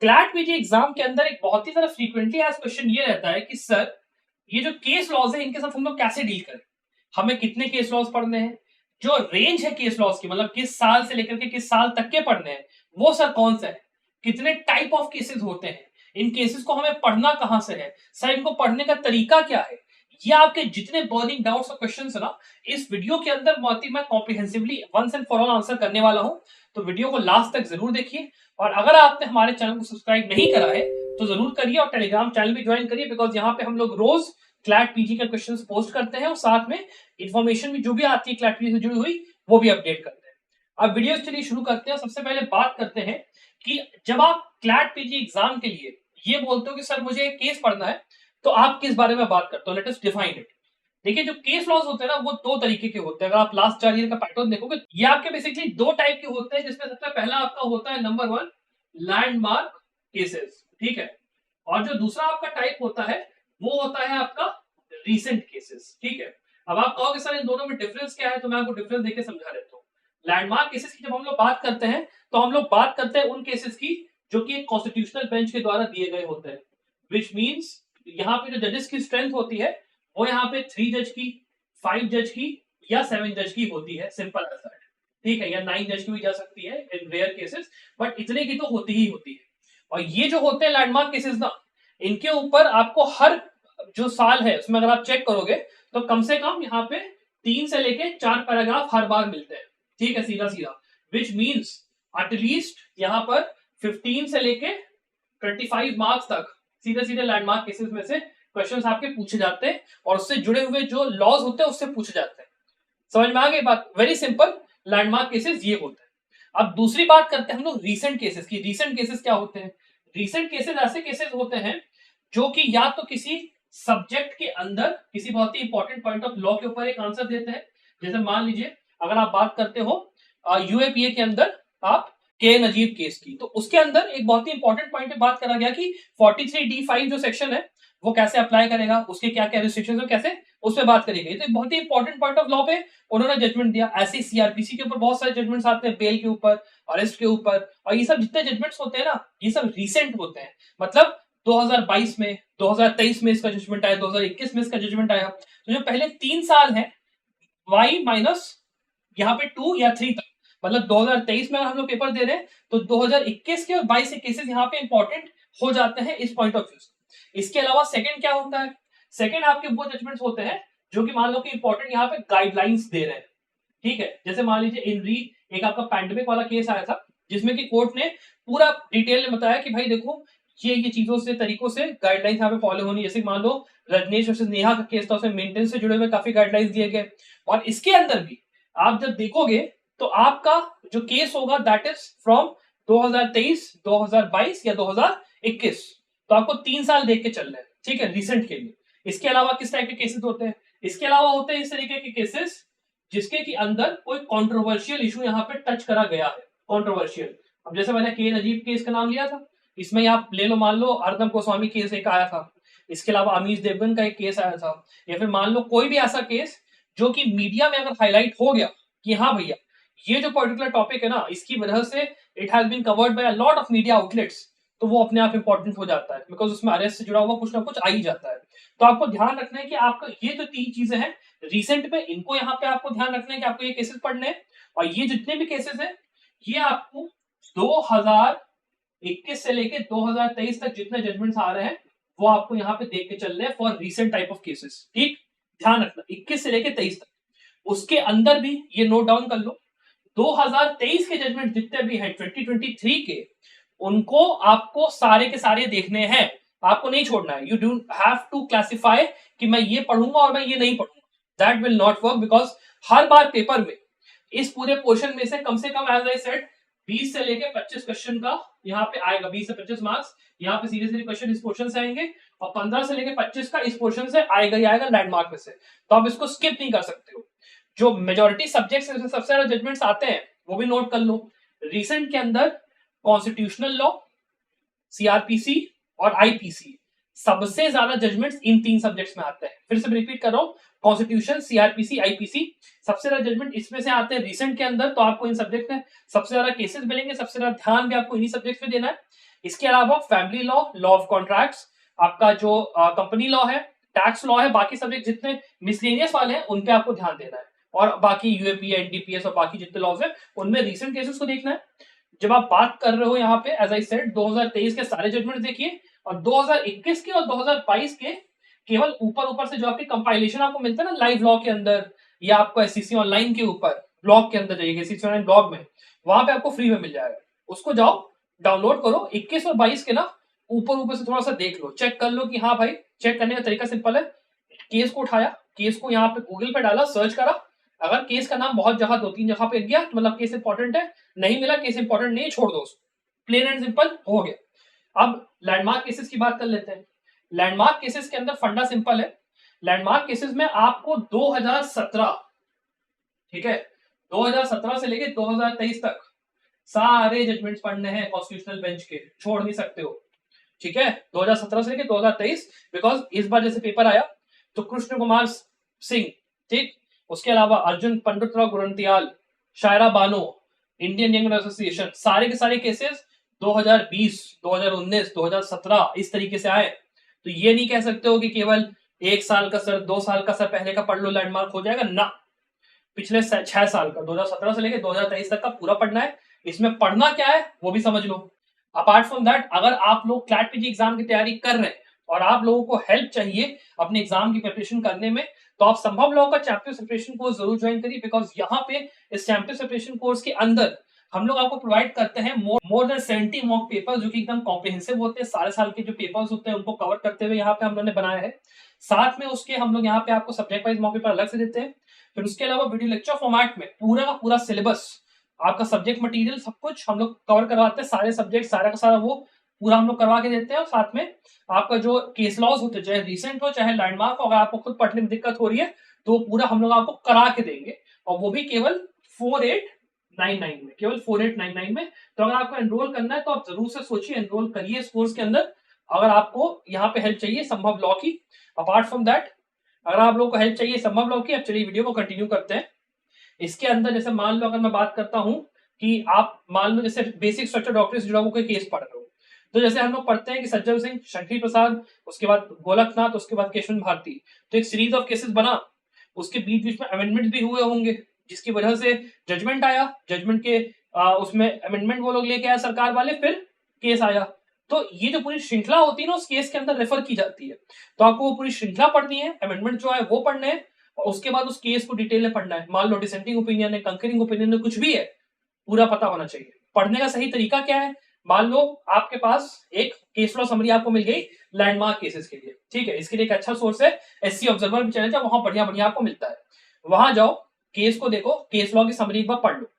CLAT PG exam के अंदर एक बहुत ही ज्यादा फ्रीक्वेंटली आज क्वेश्चन ये रहता है कि सर ये जो केस लॉज है इनके साथ हम लोग कैसे डील करें, हमें कितने केस लॉज पढ़ने हैं, जो रेंज है केस लॉज की मतलब किस साल से लेकर के किस साल तक के पढ़ने हैं वो सर कौन सा है, कितने टाइप ऑफ केसेस होते हैं, इन केसेस को हमें पढ़ना कहां से है, सर इनको पढ़ने का तरीका क्या है, ये आपके जितने बर्निंग डाउट्स और क्वेश्चंस है ना इस वीडियो के अंदर बहुत ही मैं comprehensively once and for all answer करने वाला हूं। तो वीडियो को लास्ट तक जरूर देखिए और अगर आपने हमारे चैनल को सब्सक्राइब नहीं करा है तो जरूर करिए और टेलीग्राम चैनल भी ज्वाइन करिए बिकॉज यहाँ पे हम लोग रोज क्लैट पीजी के क्वेश्चंस पोस्ट करते हैं और साथ में इंफॉर्मेशन भी जो भी आती है क्लैट पीजी से जुड़ी हुई वो भी अपडेट करते हैं। अब वीडियो चलिए शुरू करते हैं। सबसे पहले बात करते हैं कि जब आप क्लैट पीजी एग्जाम के लिए ये बोलते हो कि सर मुझे केस पढ़ना है तो आप किस बारे में बात करते हो, लेट अस डिफाइन इट। देखिए जो केस लॉज होते हैं ना वो दो तरीके के होते हैं। अगर आप लास्ट 4 ईयर का पैटर्न देखोगे ये आपके बेसिकली दो टाइप के होते हैं जिसमें सबसे पहला आपका होता है नंबर 1 लैंडमार्क केसेस, ठीक है, और जो दूसरा आपका टाइप होता है वो होता है आपका रीसेंट केसेस, ठीक है। अब आप कहोगे सर इन दोनों में डिफरेंस क्या है, तो मैं आपको डिफरेंस देके समझा देता हूँ। लैंडमार्क केसेस की जब हम लोग बात करते हैं तो हम लोग बात करते हैं उन केसेस की जो कि एक कॉन्स्टिट्यूशनल बेंच के द्वारा दिए गए होते हैं, विच मीन्स यहाँ पे जो जजेस की स्ट्रेंथ होती है वो यहाँ पे 3 जज की, 5 जज की या 7 जज की होती है, सिंपल एज दैट, ठीक है, या 9 जज की भी जा सकती है इन रेयर केसेस, बट इतने की तो होती ही होती है। और ये जो होते हैं लैंडमार्क केसेस ना इनके ऊपर आपको हर जो साल है उसमें अगर आप चेक करोगे तो कम से कम यहाँ पे 3 से लेके 4 पैराग्राफ हर बार मिलते हैं, ठीक है, सीधा सीधा, विच मीन्स एटलीस्ट यहाँ पर 15 से लेके 25 मार्क्स तक सीधे सीधे लैंडमार्क केसेस में से क्वेश्चंस आपके पूछे जाते हैं और उससे जुड़े हुए जो लॉज होते हैं उससे पूछे जाते हैं। समझ में आ गई बात, वेरी सिंपल, लैंडमार्क केसेस ये होते हैं। अब दूसरी बात करते हैं हम लोग रीसेंट केसेस की। रीसेंट केसेस क्या होते हैं? रीसेंट केसेस ऐसे केसेस होते हैं जो कि या तो किसी सब्जेक्ट के अंदर किसी बहुत ही इंपॉर्टेंट पॉइंट ऑफ लॉ के ऊपर एक आंसर देते हैं। जैसे मान लीजिए अगर आप बात करते हो यूएपीए के अंदर आप के नजीब केस की, तो उसके अंदर एक बहुत ही इंपॉर्टेंट पॉइंट पे बात करा गया कि 43D5 जो सेक्शन है वो कैसे अप्लाई करेगा, उसके क्या क्या रिस्ट्रिक्शंस है, कैसे उस पर बात करी गई। तो एक बहुत ही इंपॉर्टेंट पॉइंट ऑफ लॉ पे उन्होंने जजमेंट दिया। ऐसे सीआरपीसी के ऊपर बहुत सारे जजमेंट्स आते हैं, बेल के ऊपर, अरेस्ट के ऊपर, और ये सब जितने जजमेंट्स होते हैं ना ये सब रिसेंट होते हैं। मतलब 2022 में, 2023 में इसका जजमेंट आया, 2021 में इसका जजमेंट आया। तो जो पहले 3 साल है y माइनस यहाँ पे 2 या 3 तक, मतलब 2023 में अगर हम लोग पेपर दे रहे हैं तो 2021 के और 22 के केसेस यहाँ पे इंपॉर्टेंट हो जाते हैं इस पॉइंट ऑफ व्यू से। इसके अलावा सेकंड क्या होता है? सेकंड आपके वो जजमेंट्स होते हैं जो कि मान लो कि इंपॉर्टेंट यहाँ पे गाइडलाइंस दे रहे हैं, ठीक है। जैसे मान लीजिए इन री एक आपका पैंडेमिक वाला केस आया था जिसमें कि कोर्ट ने पूरा डिटेल में बताया कि भाई देखो ये चीजों से तरीकों से गाइडलाइंस यहाँ पे फॉलो होनी। जैसे मान लो रजनीश वर्सेस नेहा का केस था उसमें मेंटेनेंस से जुड़े हुए काफी गाइडलाइंस दिए गए। और इसके अंदर भी आप जब देखोगे तो आपका जो केस होगा दैट इज फ्रॉम 2023, 2022 या 2021। तो आपको 3 साल देख के चल रहे हैं, ठीक है, रिसेंट के लिए। इसके अलावा किस टाइप के केसेस होते हैं? इसके अलावा होते हैं इस तरीके के केसेस जिसके की अंदर कोई कंट्रोवर्शियल इशू यहाँ पे टच करा गया है। कंट्रोवर्शियल, अब जैसे मैंने के नजीब केस का नाम लिया था, इसमें आप ले लो, मान लो अर्नब गोस्वामी केस एक आया था, इसके अलावा अमीश देवगन का एक केस आया था, या फिर मान लो कोई भी ऐसा केस जो कि मीडिया में अगर हाईलाइट हो गया कि हाँ भैया ये जो पर्टिकुलर टॉपिक है ना इसकी वजह से it has been covered by a lot of media outlets, तो वो अपने आप इंपॉर्टेंट हो जाता है बिकॉज उसमें अरेस्ट से जुड़ा हुआ कुछ ना कुछ आ ही जाता है। तो आपको ध्यान रखना है कि आपका ये जो 3 चीजें हैं रिसेंट में, इनको यहाँ पे आपको ध्यान रखना है कि आपको ये केसेस पढ़ने हैं। और ये जितने भी केसेस हैं ये आपको 2021 से लेके 2023 तक जितने जजमेंट्स आ रहे हैं वो आपको यहाँ पे देख के चल रहे हैं for recent type of cases, ठीक, ध्यान रखना 21 से लेके 23 तक। उसके अंदर भी ये नोट डाउन कर लो 2023 के जजमेंट जितने भी हैं 2023 के, उनको आपको सारे के सारे देखने हैं, आपको नहीं छोड़ना है। You do have to classify कि मैं ये पढ़ूंगा और मैं ये नहीं पढ़ूंगा, that will not work because हर बार पेपर में इस पूरे पोर्शन में से कम एज आई सेड 20 से लेके 25 क्वेश्चन का यहाँ पे आएगा, 20 से 25 मार्क्स यहाँ पे सीधे सीधे क्वेश्चन इस पोर्शन से आएंगे और 15 से लेके 25 का इस पोर्शन से आएगा ही आएगा लैंडमार्क में से, तो आप इसको स्किप नहीं कर सकते हो। जो मेजोरिटी सब्जेक्ट्स में सबसे ज्यादा जजमेंट्स आते हैं वो भी नोट कर लो। रिसेंट के अंदर कॉन्स्टिट्यूशनल लॉ, सीआरपीसी और आईपीसी, सबसे ज्यादा जजमेंट्स इन 3 सब्जेक्ट्स में आते हैं। फिर से रिपीट कर रहा हूं, कॉन्स्टिट्यूशन, सीआरपीसी, आईपीसी, सबसे ज्यादा जजमेंट इसमें से आते हैं रिसेंट के अंदर। तो आपको इन सब्जेक्ट में सबसे ज्यादा केसेस मिलेंगे, सबसे ज्यादा ध्यान भी आपको इन्हीं सब्जेक्ट में देना है। इसके अलावा family law, law of contracts, आपका जो कंपनी लॉ है, टैक्स लॉ है, बाकी सब्जेक्ट जितने मिसलेनियस वाले हैं उन पे आपको ध्यान देना है, और बाकी यूएपी, एनडीपीएस और बाकी जितने लॉज है उनमें रीसेंट केसेस को देखना है। जब आप बात कर रहे हो यहाँ पे एज आई सेड 2023 के सारे जजमेंट देखिए, और 2021 के और 2022 के केवल ऊपर ऊपर से जो आपके कंपाइलेशन आपको मिलता है ना लाइव लॉ के अंदर, या आपको एससीसी ऑनलाइन के ऊपर ब्लॉग के अंदर जाइए, एससीसी ऑनलाइन ब्लॉग में, वहां पे आपको फ्री में मिल जाएगा, उसको जाओ डाउनलोड करो। 21 और 22 के ना ऊपर ऊपर से थोड़ा सा देख लो, चेक कर लो कि हाँ भाई, चेक करने का तरीका सिंपल है। केस को उठाया, केस को यहाँ पे गूगल पे डाला, सर्च करा, अगर केस का नाम बहुत जगह 2-3 जगह पे गया तो मतलब केस इंपॉर्टेंट है, नहीं मिला केस इंपॉर्टेंट नहीं, छोड़ दो उसको, प्लेन एंड सिंपल हो गया। अब लैंडमार्क केसेस की बात कर लेते हैं। लैंडमार्क केसेस के अंदर फंडा सिंपल है। लैंडमार्क केसेस में आपको 2017, ठीक है, 2017 से लेके 2023 तक सारे जजमेंट्स पढ़ने हैं कॉन्स्टिट्यूशनल बेंच के, छोड़ नहीं सकते हो, ठीक है, 2017 से लेके 2023, बिकॉज इस बार जैसे पेपर आया तो कृष्ण कुमार सिंह, ठीक, उसके अलावा Arjun Panditrao गुरंतियाल, Shayara Bano, Indian young association, सारे के सारे केसेस 2020, 2019, 2017 इस तरीके से आए। तो ये नहीं कह सकते हो कि केवल 1 साल का सर, 2 साल का सर पहले का पढ़ लो लैंडमार्क हो जाएगा ना, पिछले 6 साल का 2017 से लेके 2023 तक का पूरा पढ़ना है। इसमें पढ़ना क्या है वो भी समझ लो। अपार्ट फ्रॉम दैट, अगर आप लोग क्लैट पीजी एग्जाम की तैयारी कर रहे हैं और आप लोगों को हेल्प चाहिए अपने एग्जाम की प्रिपरेशन करने में, तो आप संभव लॉ का चैंपियन प्रिपरेशन कोर्स जरूर ज्वाइन करिए, बिकॉज यहाँ पे इस चैंपियन प्रिपरेशन कोर्स के अंदर हम लोग आपको प्रोवाइड करते हैं मोर देन 70 मॉक पेपर, जो कि एकदम कॉम्प्रिहेंसिव होते हैं, सारे साल के जो पेपर्स होते हैं उनको कवर करते हुए यहाँ पे हम लोगों ने बनाया है। साथ में उसके हम लोग यहाँ पे आपको सब्जेक्ट वाइज मॉक पेपर अलग से देते हैं। फिर उसके अलावा वीडियो लेक्चर फॉर्मेट में पूरा का पूरा सिलेबस, आपका सब्जेक्ट मटेरियल सब कुछ हम लोग कवर करवाते हैं, सारे सब्जेक्ट सारा का सारा वो पूरा हम लोग करवा के देते हैं। और साथ में आपका जो केस लॉज होते हैं, चाहे रिसेंट हो चाहे लैंडमार्क हो, अगर आपको खुद पढ़ने में दिक्कत हो रही है तो पूरा हम लोग आपको करा के देंगे, और वो भी केवल 4899 में, केवल 4899 में। तो अगर आपको एनरोल करना है तो आप जरूर से सोचिए, एनरोल करिए इस कोर्स के अंदर, अगर आपको यहाँ पे हेल्प चाहिए संभव लॉ की। अपार्ट फ्रॉम दैट, अगर आप लोगों को हेल्प चाहिए संभव लॉ की, अब चलिए वीडियो को कंटिन्यू करते हैं। इसके अंदर जैसे मान लो, अगर मैं बात करता हूं कि आप मान लो जैसे बेसिक स्ट्रक्चर डॉक्टरी से जुड़ा हुआ कोई केस पढ़ रहे हो, तो जैसे हम लोग पढ़ते हैं कि सज्जन सिंह, शंकरी प्रसाद, उसके बाद गोलकनाथ, उसके बाद केशव भारती, तो एक सीरीज ऑफ केसेस बना, उसके बीच बीच में अमेंडमेंट भी हुए होंगे, जिसकी वजह से जजमेंट आया, जजमेंट के उसमें अमेंडमेंट वो लोग लेके आए सरकार वाले, फिर केस आया। तो ये जो पूरी श्रृंखला होती है ना उस केस के अंदर रेफर की जाती है, तो आपको वो पूरी श्रृंखला पढ़नी है, अमेंडमेंट जो है वो पढ़ने हैं, और उसके बाद उस केस को डिटेल में पढ़ना है। मान लो डिसेंटिंग ओपिनियन है, कंकरिंग ओपिनियन है, कुछ भी है, पूरा पता होना चाहिए। पढ़ने का सही तरीका क्या है, मान लो आपके पास एक केस लॉ समरी आपको मिल गई लैंडमार्क केसेस के लिए, ठीक है, इसके लिए एक अच्छा सोर्स है एससी ऑब्जर्वर भी चले जाओ, वहां बढ़िया बढ़िया आपको मिलता है, वहां जाओ, केस को देखो, केस लॉ की समरी एक बार पढ़ लो।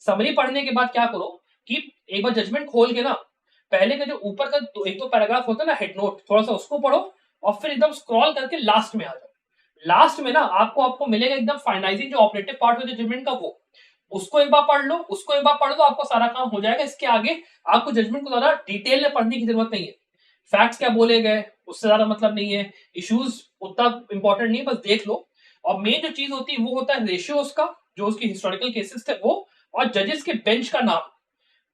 समरी पढ़ने के बाद क्या करो कि एक बार जजमेंट खोल के ना, पहले का जो ऊपर का एक दो पैराग्राफ होता है ना हेड नोट, थोड़ा सा उसको पढ़ो, और फिर एकदम स्क्रॉल करके लास्ट में आ जाओ। लास्ट में ना आपको मिलेगा एकदम फाइनलाइजिंग जो ऑपरेटिव पार्ट हो जजमेंट का, वो उसको एक बार पढ़ लो, उसको एक बार पढ़ लो, आपको सारा काम हो जाएगा। इसके आगे आपको जजमेंट को ज्यादा डिटेल में पढ़ने की जरूरत नहीं है, फैक्ट्स क्या बोले गए उससे ज्यादा मतलब नहीं है, इश्यूज उतना इंपॉर्टेंट नहीं है, बस देख लो। और मेन जो चीज होती है वो होता है रेशियो उसका, जो उसकी हिस्टोरिकल केसेस थे वो, और जजेस के बेंच का नाम।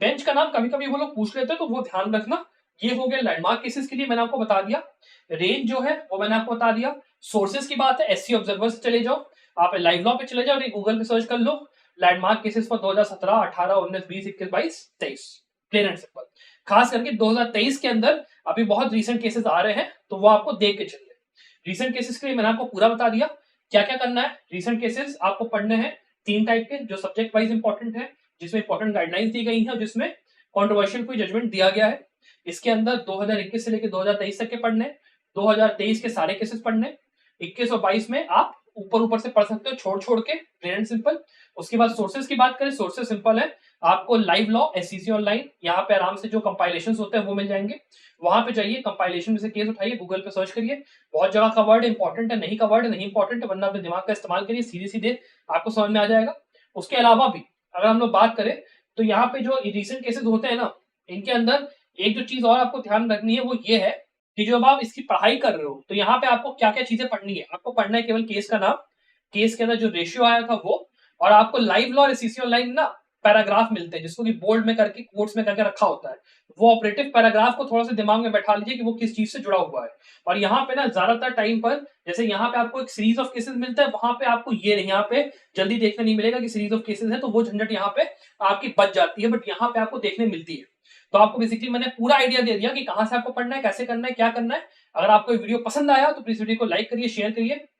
बेंच का नाम कभी कभी वो लोग पूछ लेते हैं, तो वो ध्यान रखना। ये हो गया लैंडमार्क केसेस के लिए, मैंने आपको बता दिया। रेंज जो है वो मैंने आपको बता दिया। सोर्सेज की बात है, एससी ऑब्जर्वर से चले जाओ, आप लाइव लॉ पे चले जाओ, गूगल पे सर्च कर लो landmark cases for 2017, 18, 19, 20, 21, 22, 23, plain and simple. खास करके 2023 के अंदर अभी बहुत रीसेंट केसेस आ रहे हैं, तो वो आपको देख के चलिए। रीसेंट केसेस के लिए मैंने आपको पूरा बता दिया क्या क्या करना है। रीसेंट केसेस आपको पढ़ने हैं 3 टाइप के, जो सब्जेक्ट वाइज इंपॉर्टेंट है, जिसमें इंपॉर्टेंट गाइडलाइंस दी गई है, जिसमें कंट्रोवर्शियल कोई जजमेंट दिया गया है। इसके अंदर 2021 से लेकर 2023 तक के पढ़ने, 2023 के सारे केसेस पढ़ने, 21 और 22 में आप ऊपर ऊपर से पढ़ सकते हो छोड़ छोड़ के, प्लेन एंड सिंपल। उसके बाद सोर्सेज की बात करें, सोर्सेज सिंपल है, आपको लाइव लॉ, एससीसी ऑनलाइन, यहाँ पे आराम से जो कंपाइलेशंस होते हैं वो मिल जाएंगे, वहां पे जाइए, कंपाइलेशन में से केस उठाइए, गूगल पे सर्च करिए, बहुत जगह का वर्ड इंपॉर्टेंट है, नहीं का वर्ड नहीं इंपॉर्टेंट है, वरना अपने दिमाग का इस्तेमाल करिए, सीधे सीधे आपको समझ में आ जाएगा। उसके अलावा भी अगर हम लोग बात करें तो यहाँ पे जो रिसेंट केसेस होते हैं ना, इनके अंदर एक जो चीज और आपको ध्यान रखनी है वो ये है कि जब आप इसकी पढ़ाई कर रहे हो तो यहाँ पे आपको क्या क्या चीजें पढ़नी है। आपको पढ़ना है केवल केस का नाम, केस के अंदर जो रेशियो आया था वो, और आपको लाइव लॉ और एससीसी ऑनलाइन ना पैराग्राफ मिलते हैं जिसको कि बोल्ड में करके कोट्स में करके रखा होता है, वो ऑपरेटिव पैराग्राफ को थोड़ा सा दिमाग में बैठा लीजिए कि वो किस चीज से जुड़ा हुआ है। और यहाँ पे ना ज्यादातर टाइम पर जैसे यहाँ पे आपको एक सीरीज ऑफ केसेस मिलता है, वहां पे आपको ये नहीं, यहाँ पे जल्दी देखने नहीं मिलेगा कि सीरीज ऑफ केसेस है, तो वो झंझट यहाँ पे आपकी बच जाती है, बट यहाँ पे आपको देखने मिलती है। तो आपको बेसिकली मैंने पूरा आइडिया दे दिया कि कहां से आपको पढ़ना है, कैसे करना है, क्या करना है। अगर आपको वीडियो पसंद आया तो प्लीज वीडियो को लाइक करिए, शेयर करिए।